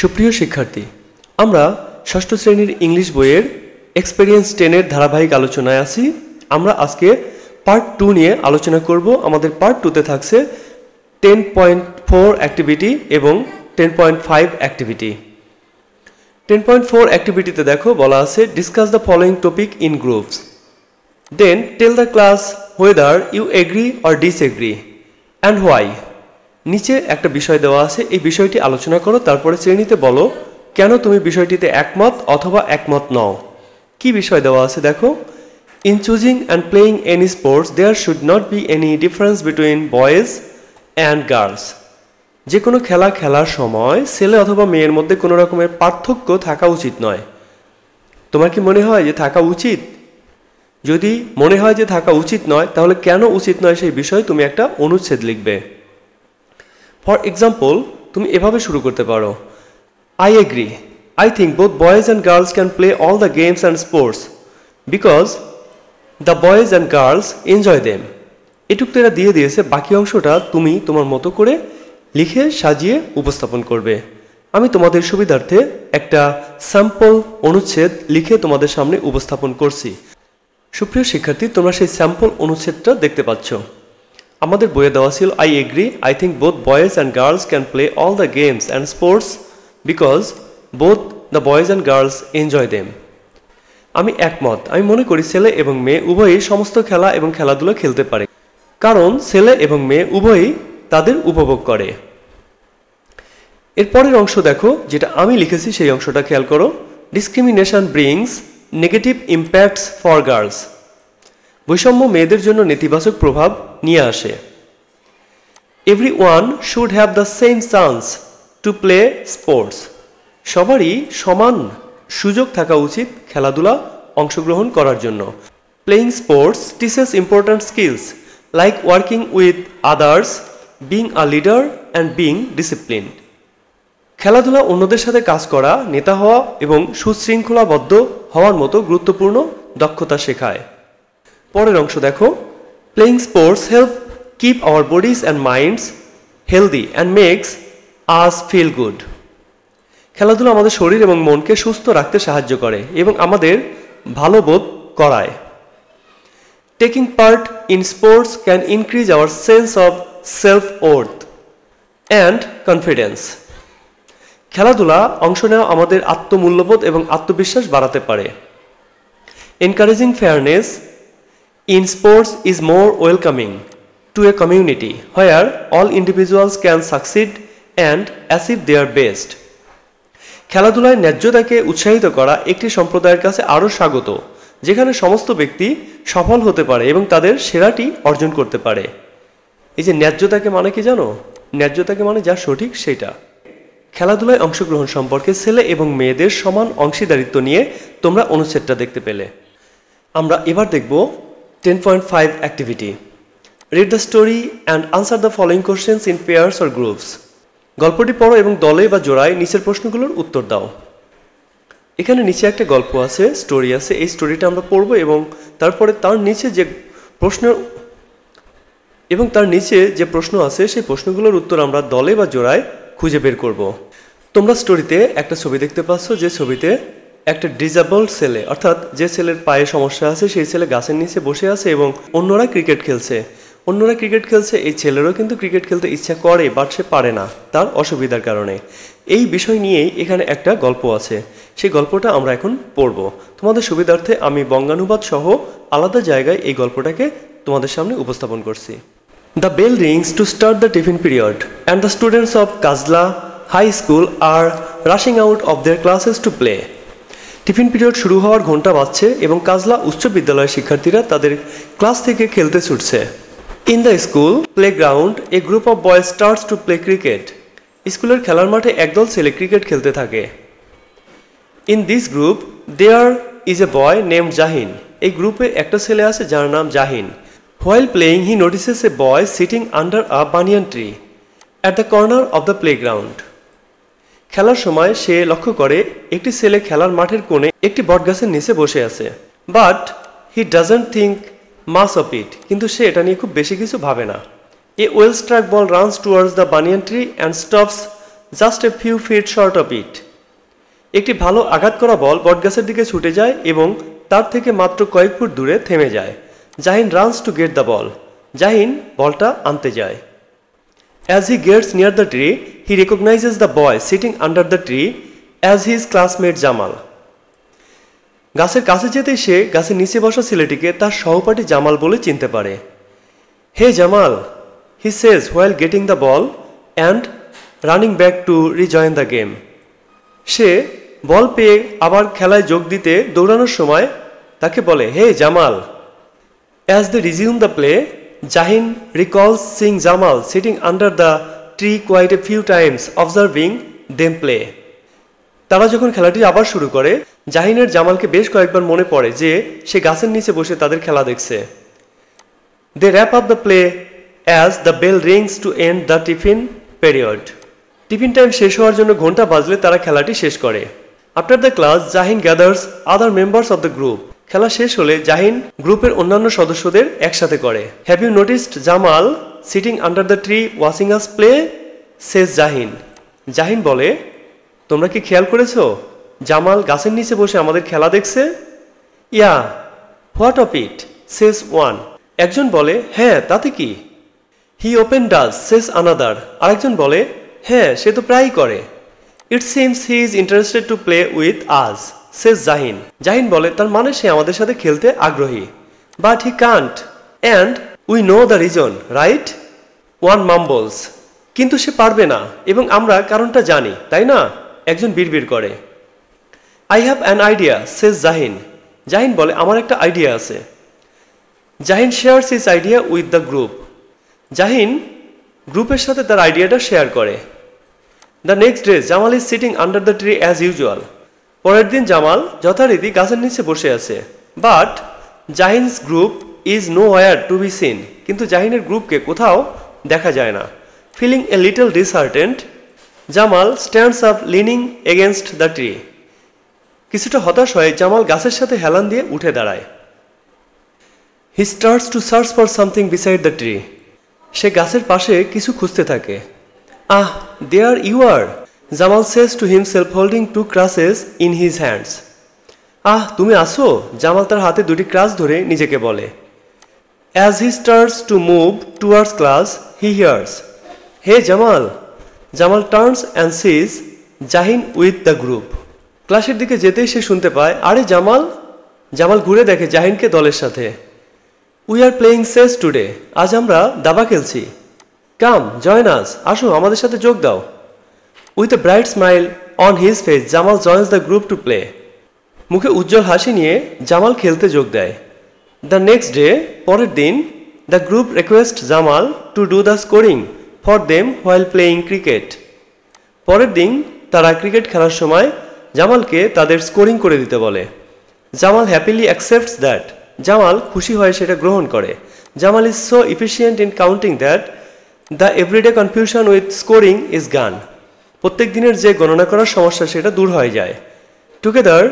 সুপ্রিয় শিক্ষার্থী, আমরা ষষ্ঠ শ্রেণীর ইংলিশ বইয়ের এক্সপেরিয়েন্স 10 এর ধারাবাহিক আলোচনায় আছি। আমরা আজকে পার্ট 2 নিয়ে আলোচনা করব। আমাদের পার্ট 2 তে থাকছে 10.4 অ্যাক্টিভিটি এবং 10.5 অ্যাক্টিভিটি। 10.4 অ্যাক্টিভিটিতে দেখো বলা আছে discuss the following topic in groups, then tell the class whether you agree or disagree and why। নিচে একটা বিষয় দেওয়া আছে, এই বিষয়টি আলোচনা করো, তারপরে শ্রেণীতে বলো কেন তুমি বিষয়টিতে একমত অথবা একমত নও। কি বিষয় দেওয়া আছে দেখো, in choosing and playing any sports there should not be any difference between boys and girls. যে কোনো খেলা খেলার সময় ছেলে অথবা মেয়ের মধ্যে কোনো রকমের পার্থক্য থাকা উচিত নয়। তোমার কি মনে হয় যে থাকা উচিত? যদি মনে হয় যে থাকা উচিত নয়, তাহলে কেন উচিত নয় সেই বিষয়ে তুমি একটা অনুচ্ছেদ লিখবে। ফর এক্সাম্পল, তুমি এভাবে শুরু করতে পারো, I agree. I think both boys and girls can play all the games and sports because the boys and girls enjoy them. এটুকু এরা দিয়ে দিয়েছে, বাকি অংশটা তুমি তোমার মতো করে লিখে সাজিয়ে উপস্থাপন করবে। আমি তোমাদের সুবিধার্থে একটা স্যাম্পল অনুচ্ছেদ লিখে তোমাদের সামনে উপস্থাপন করছি। সুপ্রিয় শিক্ষার্থী, তোমরা সেই স্যাম্পল অনুচ্ছেদটা দেখতে পাচ্ছ। আমাদের বইয়ে দেওয়া ছিল I agree, I think both boys and girls can play all the games and sports because both the boys and girls enjoy them. আমি একমত, আমি মনে করি ছেলে এবং মেয়ে উভয়ই সমস্ত খেলা এবং খেলাধুলা খেলতে পারে, কারণ ছেলে এবং মেয়ে উভয়ই তাদের উপভোগ করে। এরপরের অংশ দেখো, যেটা আমি লিখেছি সেই অংশটা খেয়াল করো। Discrimination brings negative impacts for girls. বৈষম্য মেয়েদের জন্য নেতিবাচক প্রভাব নিয়ে আসে। Everyone should have the same chance to play sports. সবারই সমান সুযোগ থাকা উচিত খেলাধুলা অংশগ্রহণ করার জন্য। Playing sports teaches important skills like working with others, being a leader and being disciplined. খেলাধুলা অন্যদের সাথে কাজ করা, নেতা হওয়া এবং সুশৃঙ্খলাবদ্ধ হওয়ার মতো গুরুত্বপূর্ণ দক্ষতা শেখায়। পরের অংশ দেখো, playing sports help keep our bodies and minds healthy and makes us feel good. খেলাধুলা আমাদের শরীর এবং মনকে সুস্থ রাখতে সাহায্য করে এবং আমাদের ভালো বোধ করায়। Taking part in sports can increase our sense of self worth and confidence. খেলাধুলা অংশ নেওয়া আমাদের আত্মমূল্যবোধ এবং আত্মবিশ্বাস বাড়াতে পারে। Encouraging fairness in sports is more welcoming to a community where all individuals can succeed and achieve their best. খেলাধুলায় ন্যায্যতাকে উৎসাহিত করা একটি সম্প্রদায়ের কাছে আরও স্বাগত, যেখানে সমস্ত ব্যক্তি সফল হতে পারে এবং তাদের সেরাটি অর্জন করতে পারে। এই যে ন্যায্যতাকে মানে কি জানো? ন্যায্যতাকে মানে যা সঠিক সেটা। খেলাধুলায় অংশগ্রহণ সম্পর্কে ছেলে এবং মেয়েদের সমান অংশীদারিত্ব নিয়ে তোমরা অনুচ্ছেদটা দেখতে পেলে। আমরা এবার দেখব 10.5 activity. Read the story and answer the following questions in pairs or groups. গল্পটি পড়ো এবং দলে বা জোড়ায় নিচের প্রশ্নগুলোর উত্তর দাও। এখানে নিচে একটা গল্প আছে, স্টোরি আছে। এই স্টোরিটা আমরা পড়বো এবং তারপরে তার নিচে যে প্রশ্ন আছে সেই প্রশ্নগুলোর উত্তর আমরা দলে বা জোড়ায় খুঁজে বের করব। তোমরা স্টোরিতে একটা ছবি দেখতে পাচ্ছ, যে ছবিতে একটা ডিসেবলড ছেলে, অর্থাৎ যে ছেলের পায়ে সমস্যা আছে সেই ছেলে গাছের নিচে বসে আছে এবং অন্যরা ক্রিকেট খেলছে। এই ছেলেরও কিন্তু ক্রিকেট খেলতে ইচ্ছা করে, বাট সে পারে না তার অসুবিধার কারণে। এই বিষয় নিয়েই এখানে একটা গল্প আছে, সেই গল্পটা আমরা এখন পড়ব। তোমাদের সুবিধার্থে আমি বঙ্গানুবাদ সহ আলাদা জায়গায় এই গল্পটাকে তোমাদের সামনে উপস্থাপন করছি। The bell rings to start the tiffin period and the students of Kajla high school are rushing out of their classes to play. Tiffin period শুরু হওয়ার ঘন্টা বাজছে এবং কাজলা উচ্চ বিদ্যালয়ের শিক্ষার্থীরা তাদের ক্লাস থেকে খেলতে ছুটছে। In the school playground a group of boys starts to play cricket. স্কুলের খেলার মাঠে একদল ছেলে ক্রিকেট খেলতে থাকে। In this group there is a boy named Jahin. এই গ্রুপে একটা ছেলে আছে যার নাম জাহিন। While playing he notices a boy sitting under a banyan tree at the corner of the playground. খেলার সময় সে লক্ষ্য করে একটি ছেলে খেলার মাঠের কোণে একটি বটগাছের নিচে বসে আছে। But he doesn't think much of it. কিন্তু সে এটা নিয়ে খুব বেশি কিছু ভাবে না। A well struck ball runs towards the banyan tree and stops just a few feet short of it. একটি ভালো আঘাত করা বল বটগাছের দিকে ছুটে যায় এবং তার থেকে মাত্র কয়েক ফুট দূরে থেমে যায়। Jahin runs to get the ball. Jahin বলটা আনতে যায়। As he gets near the tree, he recognizes the boy sitting under the tree as his classmate Jamal. গাছের কাছে যেতেই সে গাছের নিচে বসা ছেলেটিকে তার সহপাঠী জামাল বলে চিনতে পারে। Hey Jamal, he says while getting the ball and running back to rejoin the game. সে বল পেয়ে আবার খেলায় যোগ দিতে দৌড়ানোর সময় তাকে বলে, হে Jamal. As they resume the play, Jahin recalls seeing Jamal sitting under the tree quite a few times, observing them play. তারা যখন খেলাটি আবার শুরু করে, জাহিনের জামালকে বেশ কয়েকবার মনে পড়ে যে সে গাছের নিচে বসে তাদের খেলা দেখছে। They wrap up the play as the bell rings to end the tiffin period. Tiffin time শেষ হওয়ার জন্য ঘন্টা বাজলে তারা খেলাটি শেষ করে। After the class Jahin gathers other members of the group. খেলা শেষ হলে জাহিন গ্রুপের অন্যান্য সদস্যদের একসাথে করে। Have you noticed Jamal sitting under the tree watching us play, says Jahin. Jahin বলে, তোমরা কি খেয়াল করেছো জামাল গাছের নিচে বসে আমাদের খেলা দেখছে? Yeah, what of it, says one. একজন বলে, হ্যাঁ তাতে কি? He often does, says another. আরেকজন বলে, হ্যাঁ সে তো প্রায়ই করে। It seems he is interested to play with us, says Jahin. Jahin বলে, তার মানে সে আমাদের সাথে খেলতে আগ্রহী। But he can't and we know the reason, right? One mumbles. কিন্তু সে পারবে না এবং আমরা কারণটা জানি, তাই না? একজন বিড়বিড় করে। I have an idea, says Jahin. Jahin বলে, আমার একটা আইডিয়া আছে। Zahin shares his idea with the group. Zahin গ্রুপের সাথে তার আইডিয়াটা শেয়ার করে। The next day Jamal is sitting under the tree as usual. পরের দিন জামাল যথারীতি গাছের নিচে বসে আছে। But Zahin's group is nowhere to be seen. কিন্তু জাহিনের গ্রুপকে কোথাও দেখা যায় না। Feeling a little disheartened, Jamal stands up lining against the tree. কিছুটা হতাশ হয়ে জামাল গাছের সাথে হেলান দিয়ে উঠে দাঁড়ায়। He starts to search for something beside the tree. সে গাছের পাশে কিছু খুঁজতে থাকে। Ah, there you are, Jamal says to himself holding two crutches in his hands. Ah, তুমি আসো, জামাল তার হাতে দুটি ক্রাস ধরে নিজেকে বলে। As he starts to move towards class, he hears, hey Jamal. Jamal turns and sees Zahin with the group. ক্লাসের দিকে যেতেই সে শুনতে পায়, আরে জামাল। জামাল ঘুরে দেখে জাহিনকে দলের সাথে। We are playing chess today, আজ আমরা দাবা খেলছি। কাম জয়েন আস, আসো আমাদের সাথে যোগ দাও। With a bright smile on his face Jamal joins the group to play. মুখে উজ্জ্বল হাসি নিয়ে জামাল খেলতে যোগ দেয়। দ্য নেক্সট ডে, পরের দিন, the group request Jamal to do the scoring for them while playing cricket. পরের দিন তারা ক্রিকেট খেলার সময় জামালকে তাদের স্কোরিং করে দিতে বলে। Jamal happily accepts that. Jamal খুশি হয়ে সেটা গ্রহণ করে। Jamal is so efficient in counting that the everyday confusion with scoring is gone. প্রত্যেক দিনের যে গণনা করার সমস্যা সেটা দূর হয়ে যায়। Together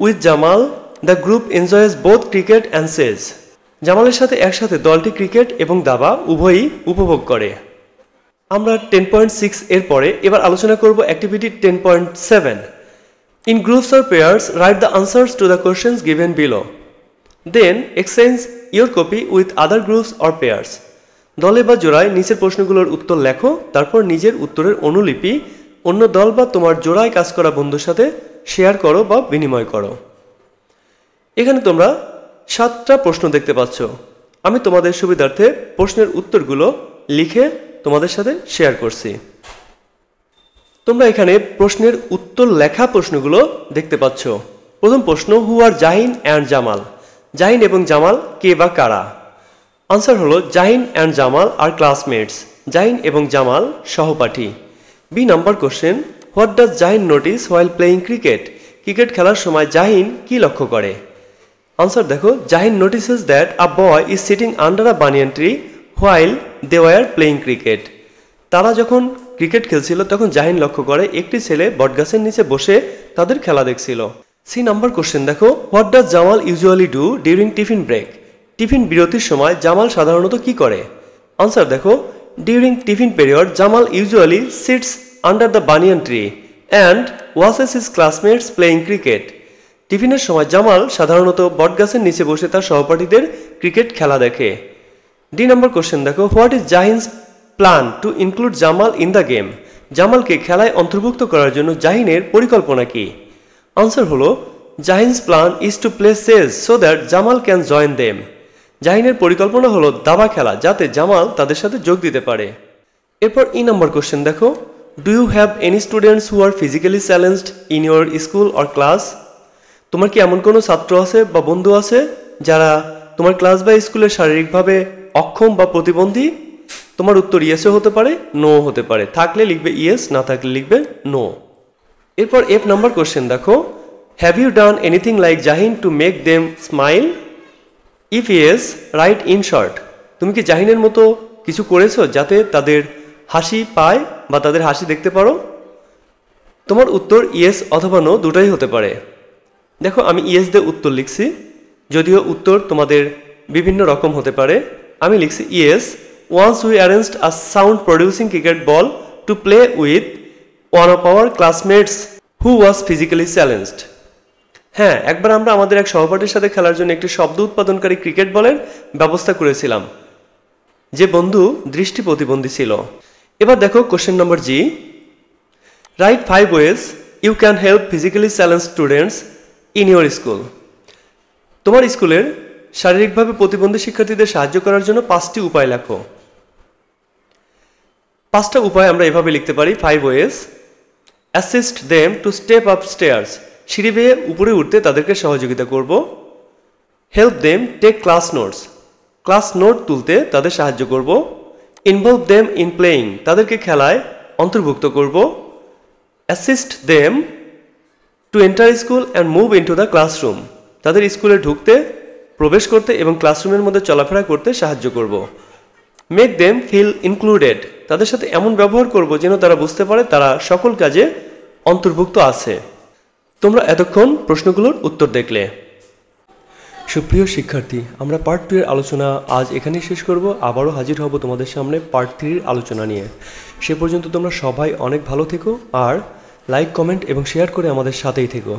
with Jamal the group enjoys both cricket and chess. জামালের সাথে একসাথে দলটি ক্রিকেট এবং দাবা উভয়ই উপভোগ করে। আমরা 10.6 এর পরে এবার আলোচনা করব activity 10.7। In groups or pairs write the answers to the questions given below. Then exchange your copy with other groups or pairs. দলে বা জোড়ায় নিচের প্রশ্নগুলোর উত্তর লেখো, তারপর নিজের উত্তরের অনুলিপি অন্য দল বা তোমার জোড়ায় কাজ করা বন্ধুর সাথে শেয়ার করো বা বিনিময় করো। এখানে তোমরা 7টা প্রশ্ন দেখতে পাচ্ছ। আমি তোমাদের সুবিধার্থে প্রশ্নের উত্তরগুলো লিখে তোমাদের সাথে শেয়ার করছি। তোমরা এখানে প্রশ্নের উত্তর লেখা প্রশ্নগুলো দেখতে পাচ্ছ। প্রথম প্রশ্ন, হু আর জাহিন অ্যান্ড জামাল। জাহিন এবং জামাল কে বা কারা? আনসার হলো Jahin and Jamal R classmates. Jahin এবং জামাল সহপাঠী। B number question, what does Zahin notice while playing cricket. Cricket খেলার সময় জাহিন কি লক্ষ্য করে? আনসার দেখো, Zahin notices that a boy is sitting under a banyan tree while they were playing cricket. তারা যখন ক্রিকেট খেলছিল তখন জাহিন লক্ষ্য করে একটি ছেলে বটগাছের নিচে বসে তাদের খেলা দেখছিল। সি নাম্বার কোশ্চেন দেখো, what does Jamal usually do during tiffin break. Tiffin বিরতির সময় জামাল সাধারণত কি করে? আনসার দেখো, during tiffin period Jamal usually sits under the banyan tree and watches his classmates playing cricket. টিফিনের সময় জামাল সাধারণত বটগাছের নিচে বসে তার সহপাঠীদের ক্রিকেট খেলা দেখে। ডি নাম্বার কোশ্চেন দেখো, what is Zahin's plan to include Jamal in the game? জামালকে খেলায় অন্তর্ভুক্ত করার জন্য জাহিনের পরিকল্পনা কি? আনসার হলো, Zahin's plan is to play chess so that Jamal can join them. জাহিনের পরিকল্পনা হলো দাবা খেলা, যাতে জামাল তাদের সাথে যোগ দিতে পারে। এরপর ই নাম্বার কোশ্চেন দেখো, do you have any students who are physically challenged in your school or class? তোমার কি এমন কোনো ছাত্র আছে বা বন্ধু আছে যারা তোমার ক্লাস বা স্কুলে শারীরিকভাবে অক্ষম বা প্রতিবন্ধী? তোমার উত্তর ইয়েসও হতে পারে, নো হতে পারে। থাকলে লিখবে ইয়েস, না থাকলে লিখবে নো। এরপর এফ নাম্বার কোশ্চেন দেখো, have you done anything like Zahin to make them smile? If yes, write in short. তুমি কি জাহিনের মতো কিছু করেছো যাতে তাদের হাসি পায় বা তাদের হাসি দেখতে পারো? তোমার উত্তর ইয়েস অথবা নো দুটাই হতে পারে। দেখো আমি ইয়েস দিয়ে উত্তর লিখছি, যদিও উত্তর তোমাদের বিভিন্ন রকম হতে পারে। আমি লিখছি yes, once we arranged a sound producing cricket ball to play with one of our classmates who was physically challenged. হ্যাঁ, একবার আমরা আমাদের এক সহপাঠীর সাথে খেলার জন্য একটি শব্দ উৎপাদনকারী ক্রিকেট বলের ব্যবস্থা করেছিলাম, যে বন্ধু দৃষ্টি প্রতিবন্ধী ছিল। এবার দেখো question number G, write 5 ways you can help physically challenge students in your school. তোমার স্কুলের শারীরিকভাবে প্রতিবন্ধী শিক্ষার্থীদের সাহায্য করার জন্য 5টি উপায় লেখো। 5টা উপায় আমরা এভাবে লিখতে পারি। 5 ways, assist them to step up stairs, সিঁড়ি বেয়ে উপরে উঠতে তাদেরকে সহযোগিতা করব। Help them take class notes, class note তুলতে তাদের সাহায্য করব। ইনভলভ দেম ইন প্লেয়িং, তাদেরকে খেলায় অন্তর্ভুক্ত করব। Assist them to enter school and move into the classroom, তাদের স্কুলে ঢুকতে, প্রবেশ করতে এবং ক্লাসরুমের মধ্যে চলাফেরা করতে সাহায্য করব। মেক দেম ফিল ইনক্লুডেড, তাদের সাথে এমন ব্যবহার করব যেন তারা বুঝতে পারে তারা সকল কাজে অন্তর্ভুক্ত আছে। তোমরা এতক্ষণ প্রশ্নগুলোর উত্তর দেখলে। সুপ্রিয় শিক্ষার্থী, আমরা পার্ট 2 এর আলোচনা আজ এখানেই শেষ করব। আবারও হাজির হব তোমাদের সামনে পার্ট 3 এর আলোচনা নিয়ে। সে পর্যন্ত তোমরা সবাই অনেক ভালো থেকো আর লাইক, কমেন্ট এবং শেয়ার করে আমাদের সাথেই থেকো।